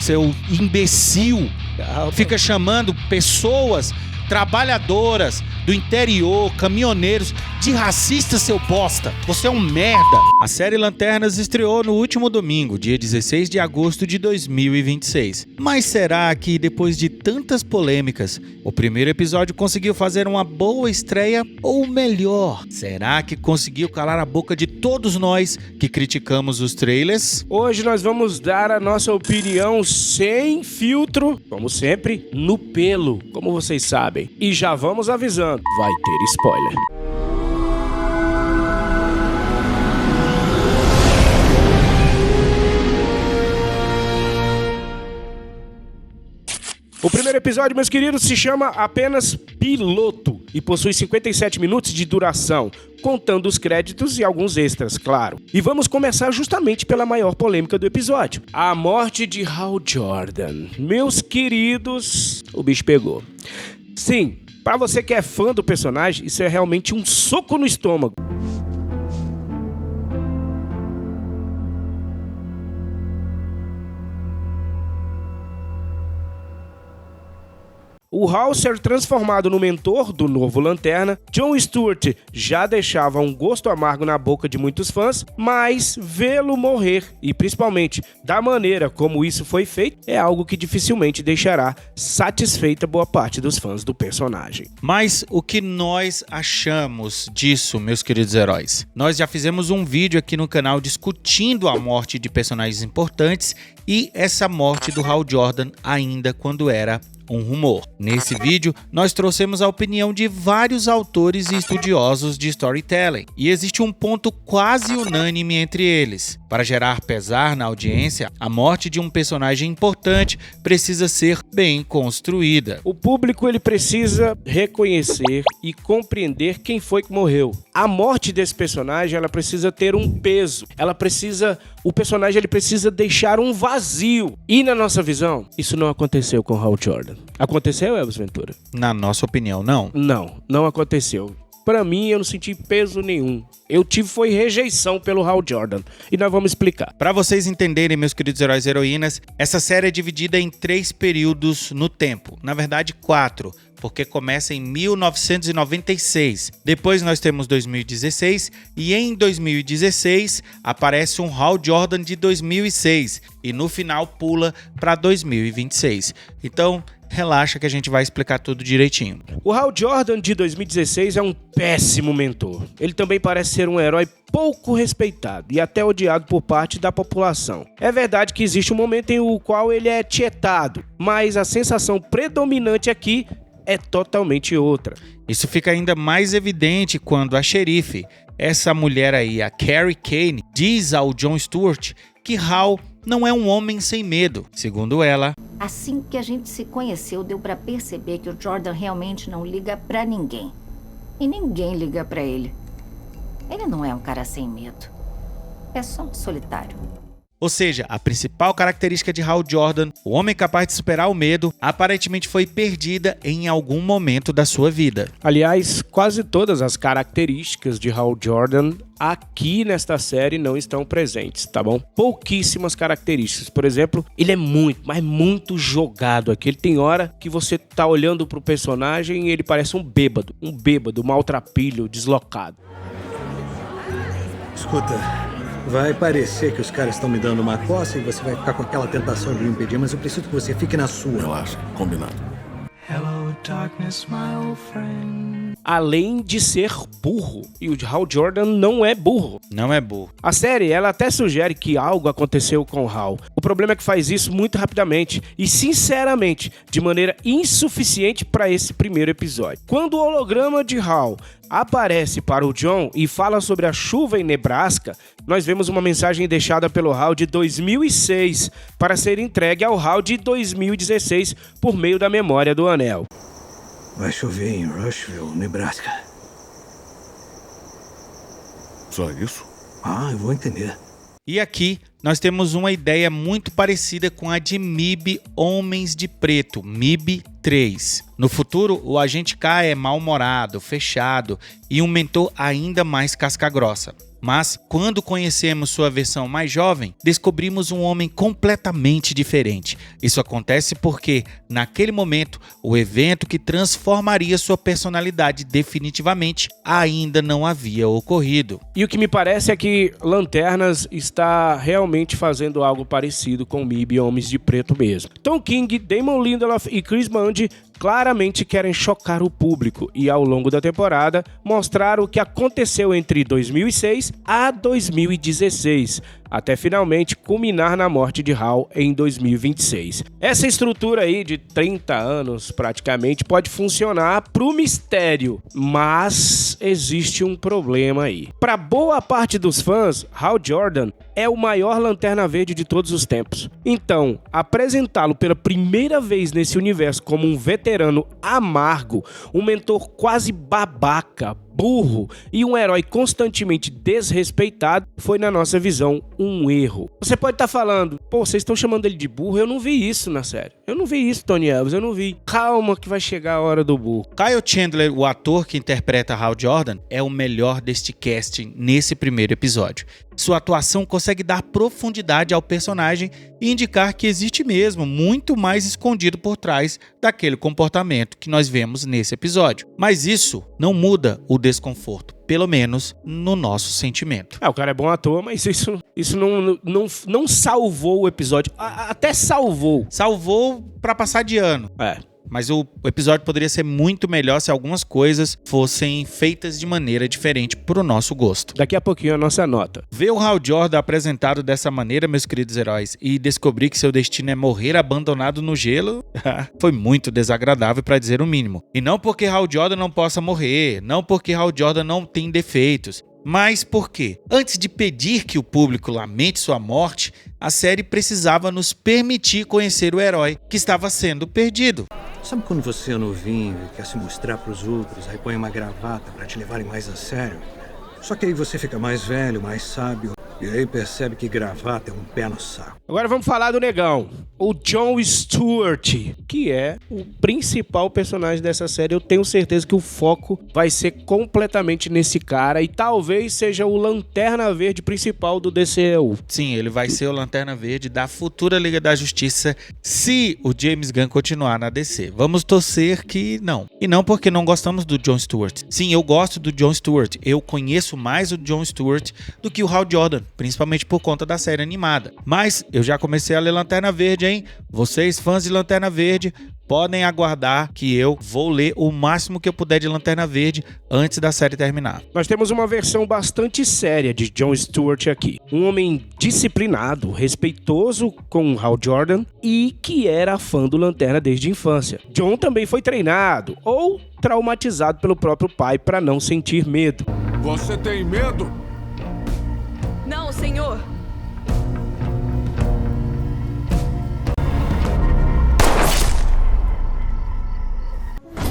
seu imbecil, fica chamando pessoas trabalhadoras do interior, caminhoneiros, de racista, seu bosta. Você é um merda. A série Lanternas estreou no último domingo, dia 16 de agosto de 2026. Mas será que, depois de tantas polêmicas, o primeiro episódio conseguiu fazer uma boa estreia? Ou melhor, será que conseguiu calar a boca de todos nós que criticamos os trailers? Hoje nós vamos dar a nossa opinião sem filtro, como sempre, no pelo, como vocês sabem. E já vamos avisando, vai ter spoiler. O primeiro episódio, meus queridos, se chama apenas Piloto e possui 57 minutos de duração, contando os créditos e alguns extras, claro. E vamos começar justamente pela maior polêmica do episódio, a morte de Hal Jordan. Meus queridos, o bicho pegou. Sim, para você que é fã do personagem, isso é realmente um soco no estômago. O Hal ser transformado no mentor do novo Lanterna, John Stewart já deixava um gosto amargo na boca de muitos fãs, mas vê-lo morrer, e principalmente da maneira como isso foi feito, é algo que dificilmente deixará satisfeita boa parte dos fãs do personagem. Mas o que nós achamos disso, meus queridos heróis? Nós já fizemos um vídeo aqui no canal discutindo a morte de personagens importantes e essa morte do Hal Jordan ainda quando era um rumor. Nesse vídeo, nós trouxemos a opinião de vários autores e estudiosos de storytelling, e existe um ponto quase unânime entre eles. Para gerar pesar na audiência, a morte de um personagem importante precisa ser bem construída. O público ele precisa reconhecer e compreender quem foi que morreu. A morte desse personagem ela precisa ter um peso. O personagem ele precisa deixar um vazio. E na nossa visão, isso não aconteceu com Hal Jordan. Aconteceu, Elvis Ventura? Na nossa opinião, não. Não aconteceu. Pra mim, eu não senti peso nenhum. Eu tive foi rejeição pelo Hal Jordan. E nós vamos explicar. Para vocês entenderem, meus queridos heróis e heroínas, essa série é dividida em 3 períodos no tempo. Na verdade, 4. Porque começa em 1996. Depois nós temos 2016 e em 2016 aparece um Hal Jordan de 2006 e no final pula para 2026. Então, relaxa que a gente vai explicar tudo direitinho. O Hal Jordan de 2016 é um péssimo mentor. Ele também parece ser um herói pouco respeitado e até odiado por parte da população. É verdade que existe um momento em o qual ele é tietado, mas a sensação predominante aqui é totalmente outra. Isso fica ainda mais evidente quando a xerife, essa mulher aí, a Carrie Kane, diz ao John Stewart que Hal não é um homem sem medo. Segundo ela, assim que a gente se conheceu, deu pra perceber que o Jordan realmente não liga pra ninguém. E ninguém liga pra ele. Ele não é um cara sem medo. É só um solitário. Ou seja, a principal característica de Hal Jordan, o homem capaz de superar o medo, aparentemente foi perdida em algum momento da sua vida. Aliás, quase todas as características de Hal Jordan aqui nesta série não estão presentes, tá bom? Pouquíssimas características. Por exemplo, ele é muito jogado aqui. Ele tem hora que você tá olhando pro personagem e ele parece um bêbado, maltrapilho, deslocado. Escuta, vai parecer que os caras estão me dando uma coça e você vai ficar com aquela tentação de me impedir, mas eu preciso que você fique na sua. Relaxa, combinado. Hello, darkness, my old friend. Além de ser burro. E o Hal Jordan não é burro. Não é burro. A série, ela até sugere que algo aconteceu com o Hal. O problema é que faz isso muito rapidamente e, sinceramente, de maneira insuficiente para esse primeiro episódio. Quando o holograma de Hal aparece para o John e fala sobre a chuva em Nebraska, nós vemos uma mensagem deixada pelo Hal de 2006 para ser entregue ao Hal de 2016 por meio da memória do Anel. Vai chover em Rushville, Nebraska. Só isso? Eu vou entender. E aqui nós temos uma ideia muito parecida com a de MIB Homens de Preto, MIB 3. No futuro, o agente K é mal-humorado, fechado e um mentor ainda mais casca-grossa. Mas, quando conhecemos sua versão mais jovem, descobrimos um homem completamente diferente. Isso acontece porque, naquele momento, o evento que transformaria sua personalidade definitivamente ainda não havia ocorrido. E o que me parece é que Lanternas está realmente fazendo algo parecido com MIB Homens de Preto mesmo. Tom King, Damon Lindelof e Chris Mundy claramente querem chocar o público e, ao longo da temporada, mostrar o que aconteceu entre 2006 a 2016, até finalmente culminar na morte de Hal em 2026. Essa estrutura aí de 30 anos, praticamente, pode funcionar pro mistério, mas existe um problema aí. Para boa parte dos fãs, Hal Jordan é o maior Lanterna Verde de todos os tempos. Então, apresentá-lo pela primeira vez nesse universo como um veterano amargo, um mentor quase babaca, burro e um herói constantemente desrespeitado foi, na nossa visão, um erro. Você pode estar falando, pô, vocês estão chamando ele de burro? Eu não vi isso na série. Eu não vi isso, Tony Elvis, eu não vi. Calma que vai chegar a hora do burro. Kyle Chandler, o ator que interpreta Hal Jordan, é o melhor deste casting nesse primeiro episódio. Sua atuação consegue dar profundidade ao personagem e indicar que existe mesmo muito mais escondido por trás daquele comportamento que nós vemos nesse episódio. Mas isso não muda o desconforto, pelo menos no nosso sentimento. O cara é bom ator, mas isso não salvou o episódio. Até salvou. Salvou pra passar de ano. Mas o episódio poderia ser muito melhor se algumas coisas fossem feitas de maneira diferente pro nosso gosto. Daqui a pouquinho a nossa nota. Ver o Hal Jordan apresentado dessa maneira, meus queridos heróis, e descobrir que seu destino é morrer abandonado no gelo, foi muito desagradável, para dizer o mínimo. E não porque Hal Jordan não possa morrer, não porque Hal Jordan não tem defeitos, mas porque, antes de pedir que o público lamente sua morte, a série precisava nos permitir conhecer o herói que estava sendo perdido. Sabe quando você é novinho e quer se mostrar pros outros, aí põe uma gravata pra te levarem mais a sério? Só que aí você fica mais velho, mais sábio, e aí percebe que gravata é um pé no saco. Agora vamos falar do negão, o Jon Stewart, que é o principal personagem dessa série. Eu tenho certeza que o foco vai ser completamente nesse cara e talvez seja o Lanterna Verde principal do DCEU. Sim, ele vai ser o Lanterna Verde da futura Liga da Justiça se o James Gunn continuar na DC. Vamos torcer que não. E não porque não gostamos do Jon Stewart. Sim, eu gosto do Jon Stewart. Eu conheço mais o Jon Stewart do que o Hal Jordan, principalmente por conta da série animada. Mas eu já comecei a ler Lanterna Verde, hein? Vocês, fãs de Lanterna Verde, podem aguardar que eu vou ler o máximo que eu puder de Lanterna Verde antes da série terminar. Nós temos uma versão bastante séria de Jon Stewart aqui. Um homem disciplinado, respeitoso com Hal Jordan e que era fã do Lanterna desde a infância. Jon também foi treinado ou traumatizado pelo próprio pai para não sentir medo. Você tem medo? Não, senhor.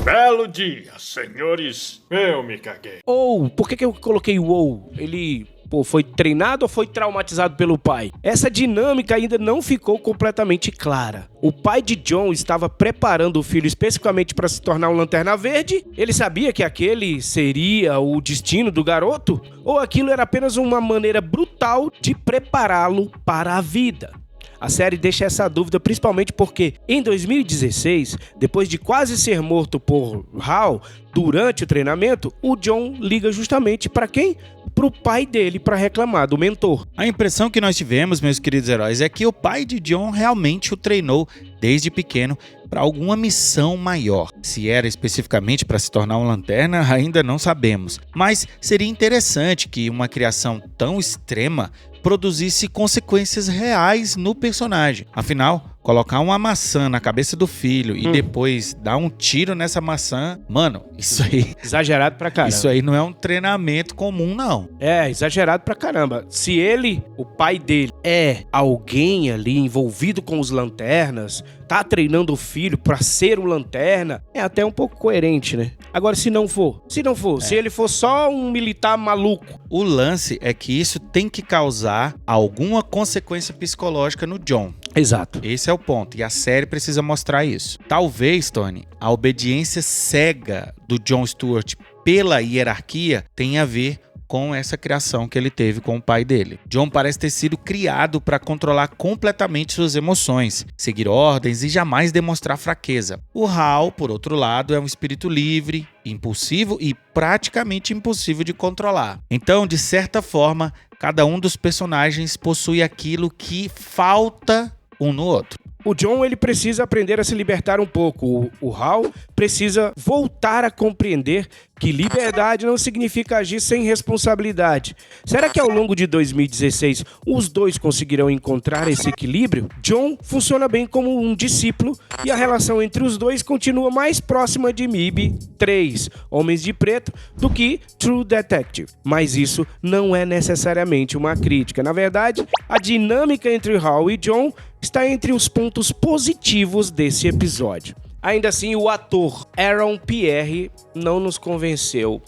Belo dia, senhores. Eu me caguei. Ou, por que eu coloquei o ou? Ele, foi treinado ou foi traumatizado pelo pai? Essa dinâmica ainda não ficou completamente clara. O pai de Jon estava preparando o filho especificamente para se tornar um Lanterna Verde? Ele sabia que aquele seria o destino do garoto? Ou aquilo era apenas uma maneira brutal de prepará-lo para a vida? A série deixa essa dúvida principalmente porque, em 2016, depois de quase ser morto por Hal, durante o treinamento, o Jon liga justamente para quem? Para o pai dele para reclamar do mentor. A impressão que nós tivemos, meus queridos heróis, é que o pai de Jon realmente o treinou desde pequeno para alguma missão maior. Se era especificamente para se tornar um lanterna, ainda não sabemos. Mas seria interessante que uma criação tão extrema produzisse consequências reais no personagem. Afinal, colocar uma maçã na cabeça do filho e depois dar um tiro nessa maçã, mano, isso aí... Exagerado pra caramba. Isso aí não é um treinamento comum, não. É, exagerado pra caramba. Se ele, o pai dele, é alguém ali envolvido com os lanternas, tá treinando o filho pra ser um lanterna, é até um pouco coerente, né? Agora, se não for, se ele for só um militar maluco. O lance é que isso tem que causar alguma consequência psicológica no Jon. Exato. Esse é o ponto, e a série precisa mostrar isso. Talvez, Tony, a obediência cega do Jon Stewart pela hierarquia tenha a ver com essa criação que ele teve com o pai dele. Jon parece ter sido criado para controlar completamente suas emoções, seguir ordens e jamais demonstrar fraqueza. O Hal, por outro lado, é um espírito livre, impulsivo e praticamente impossível de controlar. Então, de certa forma, cada um dos personagens possui aquilo que falta um no outro. O Jon, ele precisa aprender a se libertar um pouco. O Hal precisa voltar a compreender que liberdade não significa agir sem responsabilidade. Será que ao longo de 2016 os dois conseguirão encontrar esse equilíbrio? Jon funciona bem como um discípulo e a relação entre os dois continua mais próxima de MIB 3, Homens de Preto, do que True Detective. Mas isso não é necessariamente uma crítica. Na verdade, a dinâmica entre Hal e Jon está entre os pontos positivos desse episódio. Ainda assim, o ator Aaron Pierre não nos convenceu.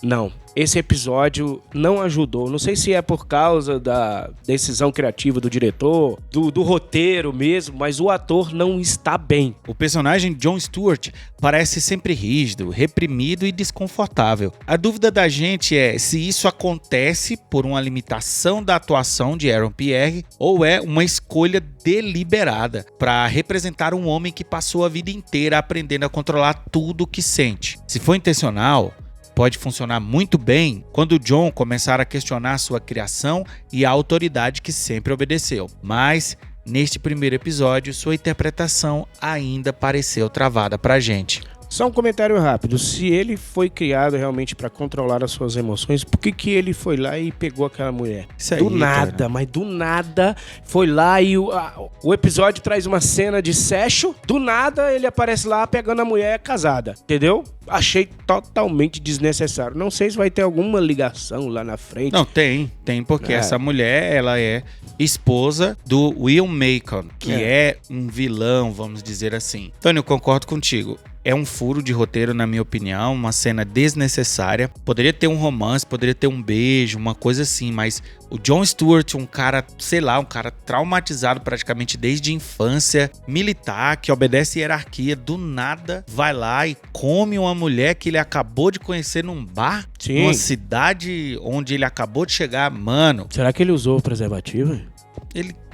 Não, esse episódio não ajudou. Não sei se é por causa da decisão criativa do diretor, do roteiro mesmo, mas o ator não está bem. O personagem Jon Stewart parece sempre rígido, reprimido e desconfortável. A dúvida da gente é se isso acontece por uma limitação da atuação de Aaron Pierre ou é uma escolha deliberada para representar um homem que passou a vida inteira aprendendo a controlar tudo o que sente. Se for intencional, pode funcionar muito bem quando Jon começar a questionar sua criação e a autoridade que sempre obedeceu. Mas, neste primeiro episódio, sua interpretação ainda pareceu travada pra gente. Só um comentário rápido. Se ele foi criado realmente pra controlar as suas emoções, por que ele foi lá e pegou aquela mulher? Isso aí, do nada, cara. Mas do nada foi lá e o episódio traz uma cena de sexo. Do nada ele aparece lá pegando a mulher casada, entendeu? Achei totalmente desnecessário. Não sei se vai ter alguma ligação lá na frente. Não, tem porque essa mulher, ela é esposa do Will Macon, que é um vilão, vamos dizer assim. Tony, eu concordo contigo. É um furo de roteiro, na minha opinião, uma cena desnecessária. Poderia ter um romance, poderia ter um beijo, uma coisa assim, mas o Jon Stewart, um cara, sei lá, um cara traumatizado praticamente desde a infância, militar, que obedece hierarquia, do nada vai lá e come uma mulher que ele acabou de conhecer num bar, numa cidade onde ele acabou de chegar. Mano, será que ele usou o preservativo?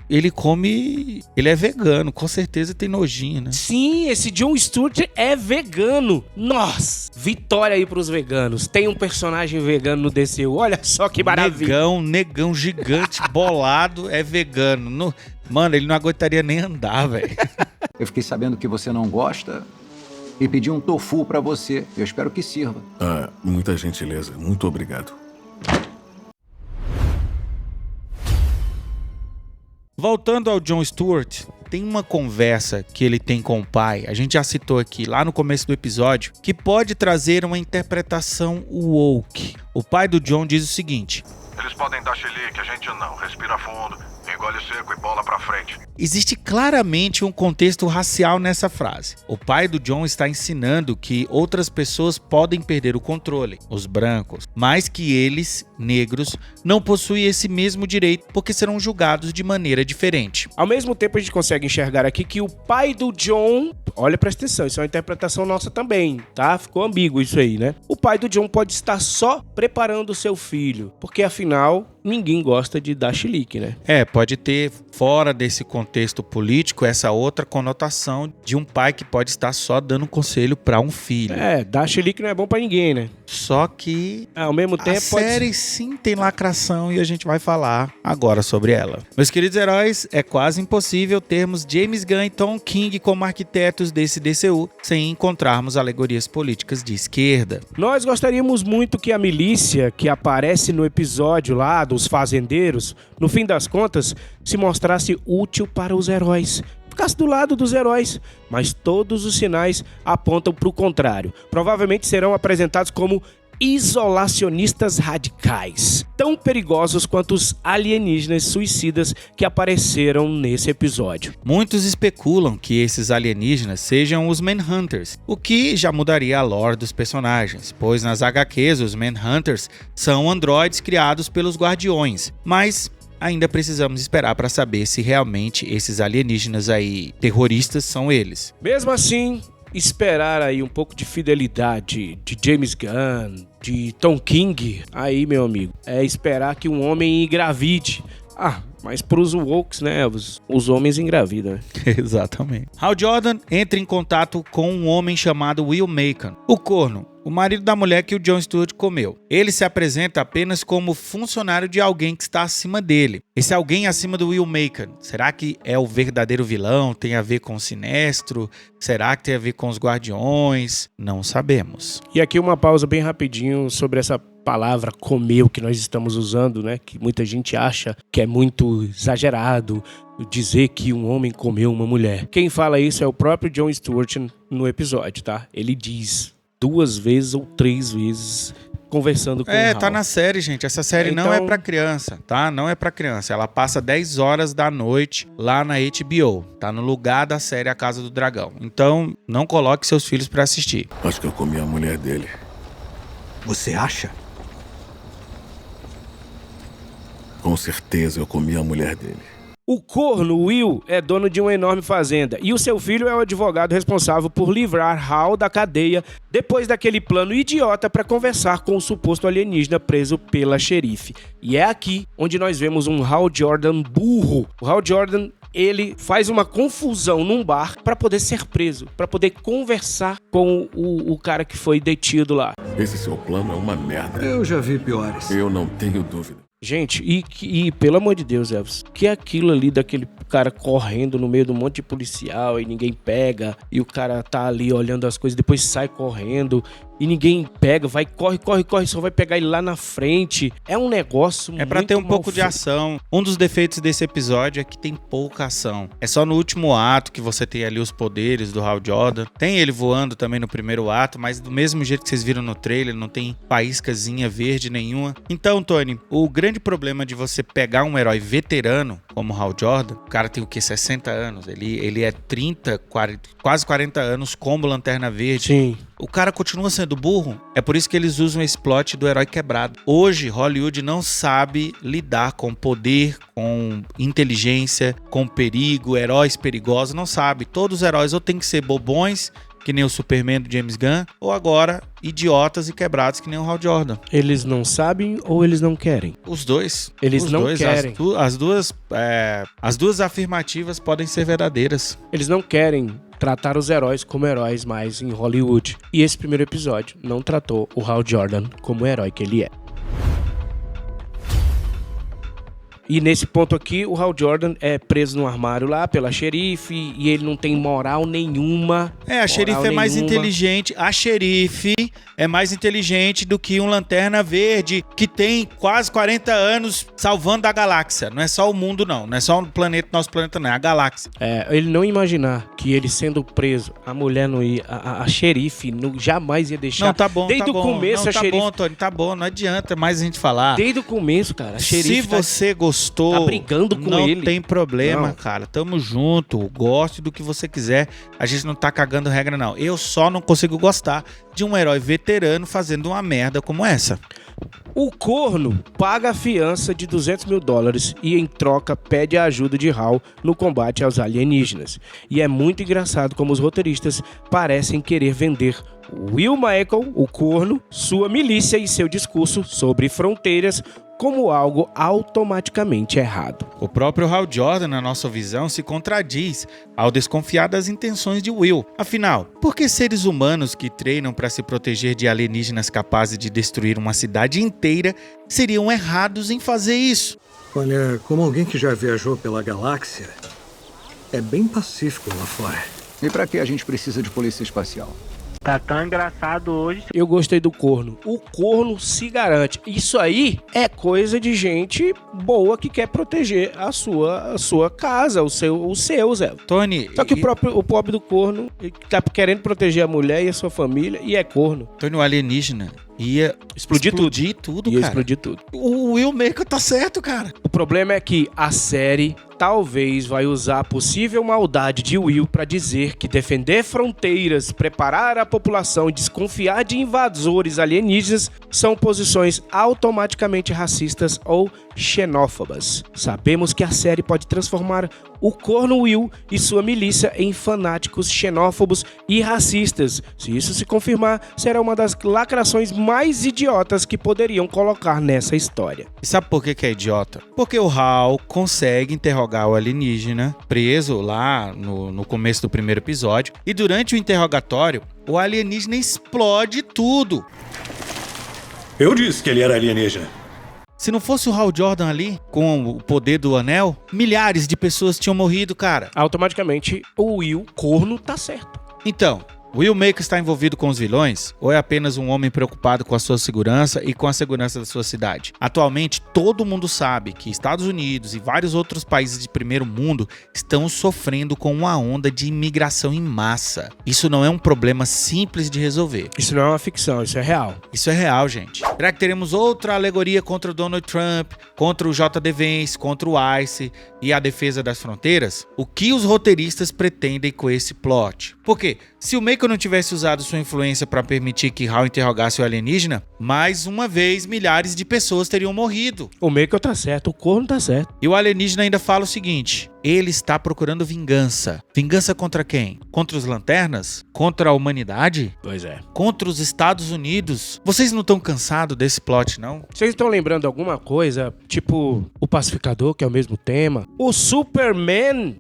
Ele come... Ele é vegano, com certeza tem nojinho, né? Sim, esse Jon Stewart é vegano. Nossa, vitória aí pros veganos. Tem um personagem vegano no DCU, olha só que maravilha. Negão gigante, bolado, é vegano. Mano, ele não aguentaria nem andar, velho. Eu fiquei sabendo que você não gosta e pedi um tofu pra você. Eu espero que sirva. Ah, muita gentileza. Muito obrigado. Voltando ao Jon Stewart, tem uma conversa que ele tem com o pai, a gente já citou aqui lá no começo do episódio, que pode trazer uma interpretação woke. O pai do Jon diz o seguinte: eles podem dar chilique, a gente não. Respira fundo, engole seco e bola pra frente. Existe claramente um contexto racial nessa frase. O pai do Jon está ensinando que outras pessoas podem perder o controle, os brancos, mas que eles, negros, não possuem esse mesmo direito porque serão julgados de maneira diferente. Ao mesmo tempo, a gente consegue enxergar aqui que o pai do Jon... Olha, presta atenção, isso é uma interpretação nossa também, tá? Ficou ambíguo isso aí, né? O pai do Jon pode estar só preparando o seu filho, porque afinal, ninguém gosta de dar chilique, né? Pode ter, fora desse contexto político, essa outra conotação de um pai que pode estar só dando conselho para um filho. Dar chilique não é bom pra ninguém, né? Só que ao mesmo tempo a série sim tem lacração e a gente vai falar agora sobre ela. Meus queridos heróis, é quase impossível termos James Gunn e Tom King como arquitetos desse DCU sem encontrarmos alegorias políticas de esquerda. Nós gostaríamos muito que a milícia que aparece no episódio lá dos fazendeiros, no fim das contas, se mostrasse útil para os heróis. Ficasse do lado dos heróis, mas todos os sinais apontam para o contrário. Provavelmente serão apresentados como isolacionistas radicais, tão perigosos quanto os alienígenas suicidas que apareceram nesse episódio. Muitos especulam que esses alienígenas sejam os Manhunters, o que já mudaria a lore dos personagens, pois nas HQs os Manhunters são androides criados pelos Guardiões, mas ainda precisamos esperar para saber se realmente esses alienígenas aí terroristas são eles. Mesmo assim, esperar aí um pouco de fidelidade de James Gunn, de Tom King, aí, meu amigo, é esperar que um homem engravide. Mas pros wokes, né, os homens engravidam, né? Exatamente. Hal Jordan entra em contato com um homem chamado Will Macon, o corno, o marido da mulher que o Jon Stewart comeu. Ele se apresenta apenas como funcionário de alguém que está acima dele. Esse alguém acima do Will Macon, será que é o verdadeiro vilão? Tem a ver com o Sinestro? Será que tem a ver com os Guardiões? Não sabemos. E aqui uma pausa bem rapidinho sobre essa palavra comeu que nós estamos usando, né? Que muita gente acha que é muito exagerado dizer que um homem comeu uma mulher. Quem fala isso é o próprio Jon Stewart no episódio, tá? Ele diz 2 vezes ou 3 vezes conversando com o Hal. Tá na série, gente. Essa série não é pra criança, tá? Não é pra criança. Ela passa 10 horas da noite lá na HBO. Tá no lugar da série A Casa do Dragão. Então, não coloque seus filhos pra assistir. Acho que eu comi a mulher dele. Você acha? Com certeza eu comi a mulher dele. O corno, Will, é dono de uma enorme fazenda e o seu filho é o advogado responsável por livrar Hal da cadeia depois daquele plano idiota para conversar com o suposto alienígena preso pela xerife. E é aqui onde nós vemos um Hal Jordan burro. O Hal Jordan, ele faz uma confusão num bar para poder ser preso, para poder conversar com o cara que foi detido lá. Esse seu plano é uma merda. Eu já vi piores. Eu não tenho dúvida. Gente, e pelo amor de Deus, Elvis, que é aquilo ali daquele cara correndo no meio de um monte de policial e ninguém pega, e o cara tá ali olhando as coisas, depois sai correndo e ninguém pega, vai, corre, só vai pegar ele lá na frente. É um negócio muito... É pra ter um pouco de ação. Um dos defeitos desse episódio é que tem pouca ação. É só no último ato que você tem ali os poderes do Hal Jordan. Tem ele voando também no primeiro ato, mas do mesmo jeito que vocês viram no trailer, não tem faíscazinha verde nenhuma. Então, Tony, o grande problema de você pegar um herói veterano como Hal Jordan, o cara tem o quê? 60 anos. Ele é 30, 40, quase 40 anos como Lanterna Verde. Sim. O cara continua sendo burro. É por isso que eles usam esse plot do herói quebrado. Hoje, Hollywood não sabe lidar com poder, com inteligência, com perigo, heróis perigosos, não sabe. Todos os heróis ou tem que ser bobões, que nem o Superman do James Gunn, ou agora idiotas e quebrados que nem o Hal Jordan. Eles não sabem ou eles não querem? Os dois. Eles os não dois, querem. As duas afirmativas podem ser verdadeiras. Eles não querem tratar os heróis como heróis mais em Hollywood. E esse primeiro episódio não tratou o Hal Jordan como o herói que ele é. E nesse ponto aqui, o Hal Jordan é preso no armário lá pela xerife e ele não tem moral nenhuma. A xerife é mais inteligente. A xerife é mais inteligente do que um Lanterna Verde que tem quase 40 anos salvando a galáxia. Não é só o mundo, não. Não é só o planeta, nosso planeta, não. É a galáxia. Ele não imaginar que ele sendo preso, a mulher não ia... A xerife jamais ia deixar... Não, tá bom, desde tá o começo, não, a xerife... Tá bom, Tony, tá bom. Não adianta mais a gente falar. Desde o começo, cara, a xerife... Se você gostou, tá brigando com não ele. Não tem problema, não. Cara. Tamo junto. Goste do que você quiser. A gente não tá cagando regra, não. Eu só não consigo gostar de um herói veterano fazendo uma merda como essa. O corno paga a fiança de $200 mil e em troca pede a ajuda de Hal no combate aos alienígenas. E é muito engraçado como os roteiristas parecem querer vender Will Macon, o corno, sua milícia e seu discurso sobre fronteiras como algo automaticamente errado. O próprio Hal Jordan, na nossa visão, se contradiz ao desconfiar das intenções de Will. Afinal, por que seres humanos que treinam para se proteger de alienígenas capazes de destruir uma cidade inteira seriam errados em fazer isso? Olha, como alguém que já viajou pela galáxia, é bem pacífico lá fora. E pra que a gente precisa de polícia espacial? Tá tão engraçado hoje. Eu gostei do corno. O corno se garante. Isso aí é coisa de gente boa que quer proteger a sua casa, o seu, Zé. Tony... Só que o pobre do corno tá querendo proteger a mulher e a sua família e é corno. Tony, o alienígena, Ia explodir tudo, cara. Explodir tudo. O Will Maker tá certo, cara. O problema é que a série talvez vai usar a possível maldade de Will pra dizer que defender fronteiras, preparar a população e desconfiar de invasores alienígenas são posições automaticamente racistas ou xenófobas. Sabemos que a série pode transformar o corno Will e sua milícia em fanáticos xenófobos e racistas. Se isso se confirmar, será uma das lacrações mais idiotas que poderiam colocar nessa história. E sabe por que é idiota? Porque o Hal consegue interrogar o alienígena preso lá no começo do primeiro episódio, e durante o interrogatório, o alienígena explode tudo. Eu disse que ele era alienígena. Se não fosse o Hal Jordan ali, com o poder do anel, milhares de pessoas tinham morrido, cara. Automaticamente, o Will corno tá certo. Então, Will Maker está envolvido com os vilões ou é apenas um homem preocupado com a sua segurança e com a segurança da sua cidade? Atualmente, todo mundo sabe que Estados Unidos e vários outros países de primeiro mundo estão sofrendo com uma onda de imigração em massa. Isso não é um problema simples de resolver. Isso não é uma ficção, isso é real. Isso é real, gente. Será que teremos outra alegoria contra o Donald Trump, contra o J.D. Vance, contra o ICE e a defesa das fronteiras? O que os roteiristas pretendem com esse plot? Por quê? Se o Maker não tivesse usado sua influência para permitir que Hal interrogasse o alienígena, mais uma vez milhares de pessoas teriam morrido. O Maker tá certo, o corno tá certo. E o alienígena ainda fala o seguinte: ele está procurando vingança. Vingança contra quem? Contra os lanternas? Contra a humanidade? Pois é. Contra os Estados Unidos? Vocês não estão cansados desse plot, não? Vocês estão lembrando alguma coisa? Tipo, o Pacificador, que é o mesmo tema. O Superman,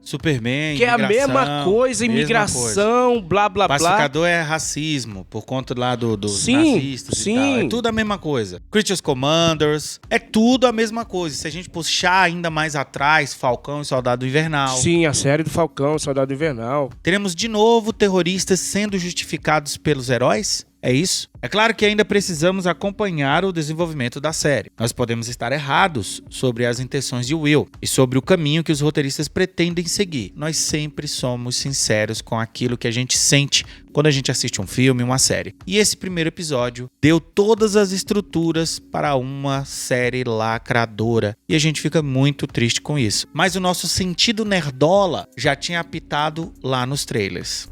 que é a mesma coisa, imigração, blá, blá, blá. Pacificador é racismo, por conta lá dos nazistas e tal. É tudo a mesma coisa. Creatures Commanders, é tudo a mesma coisa. Se a gente puxar ainda mais atrás, Falcão e Soldado Invernal. Sim, a série do Falcão, Soldado Invernal. Teremos de novo terroristas sendo justificados pelos heróis? É isso? É claro que ainda precisamos acompanhar o desenvolvimento da série. Nós podemos estar errados sobre as intenções de Will e sobre o caminho que os roteiristas pretendem seguir. Nós sempre somos sinceros com aquilo que a gente sente quando a gente assiste um filme, uma série. E esse primeiro episódio deu todas as estruturas para uma série lacradora. E a gente fica muito triste com isso. Mas o nosso sentido nerdola já tinha apitado lá nos trailers.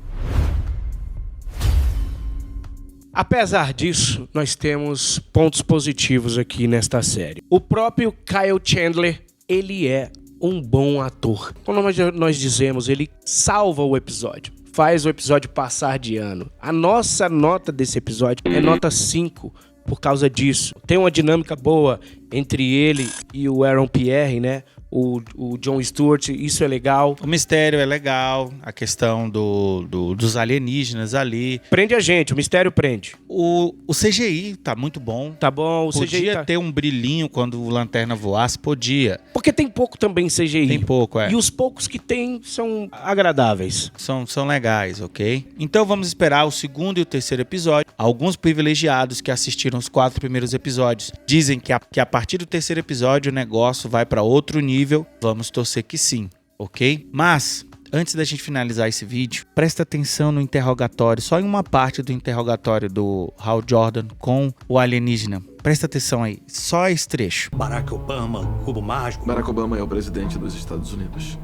Apesar disso, nós temos pontos positivos aqui nesta série. O próprio Kyle Chandler, ele é um bom ator. Quando nós dizemos, ele salva o episódio, faz o episódio passar de ano. A nossa nota desse episódio é nota 5 por causa disso. Tem uma dinâmica boa entre ele e o Aaron Pierre, né? O Jon Stewart, isso é legal. O mistério é legal, a questão dos alienígenas ali. Prende a gente, o mistério prende. O CGI tá muito bom. Tá bom, o podia CGI tá... ter um brilhinho quando o Lanterna voasse, podia. Porque tem pouco também CGI. Tem pouco, é. E os poucos que tem são agradáveis. São legais, ok? Então vamos esperar o segundo e o terceiro episódio. Alguns privilegiados que assistiram os 4 primeiros episódios dizem que a partir do terceiro episódio o negócio vai para outro nível. Vamos torcer que sim, ok? Mas, antes da gente finalizar esse vídeo, presta atenção no interrogatório, só em uma parte do interrogatório do Hal Jordan com o alienígena. Presta atenção aí, só esse trecho. Barack Obama, cubo mágico. Barack Obama é o presidente dos Estados Unidos.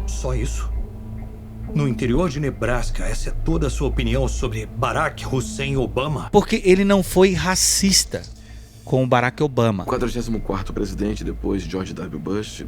Só isso? No interior de Nebraska, essa é toda a sua opinião sobre Barack Hussein Obama? Porque ele não foi racista com o Barack Obama. O 44º presidente depois de George W. Bush,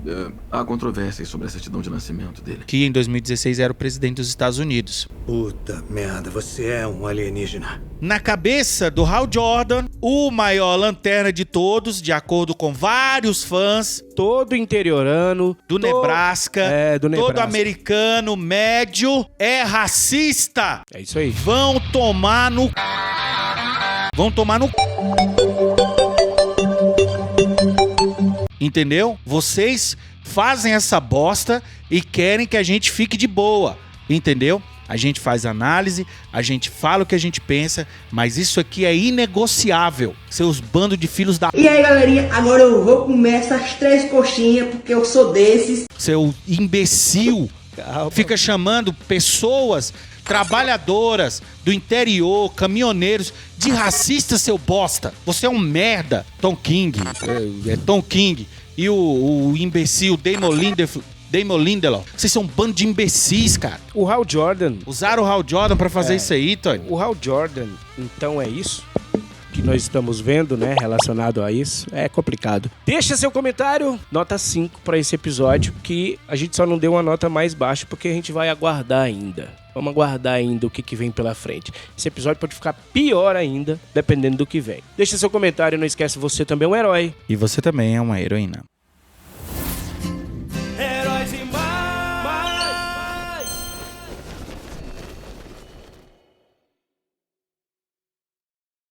há controvérsias sobre a certidão de nascimento dele. Que em 2016 era o presidente dos Estados Unidos. Puta merda, você é um alienígena. Na cabeça do Hal Jordan, o maior lanterna de todos, de acordo com vários fãs. Todo interiorano. Do Nebraska. Do Nebraska. Todo americano médio é racista. É isso aí. Vão tomar no... Entendeu? Vocês fazem essa bosta e querem que a gente fique de boa, entendeu? A gente faz análise, a gente fala o que a gente pensa, mas isso aqui é inegociável. Seus bandos de filhos da... E aí, galerinha, agora eu vou comer essas 3 coxinhas, porque eu sou desses. Seu imbecil. Fica chamando pessoas trabalhadoras do interior, caminhoneiros, de racista, seu bosta. Você é um merda. Tom King, Tom King. E o imbecil Damon Lindelof. Vocês são um bando de imbecis, cara. O Hal Jordan. Usaram o Hal Jordan pra fazer isso aí, Tony. O Hal Jordan, então é isso que nós estamos vendo, né, relacionado a isso. É complicado. Deixa seu comentário, nota 5 para esse episódio, que a gente só não deu uma nota mais baixa porque a gente vai aguardar ainda. Vamos aguardar ainda o que vem pela frente. Esse episódio pode ficar pior ainda, dependendo do que vem. Deixa seu comentário, não esquece, você também é um herói. E você também é uma heroína.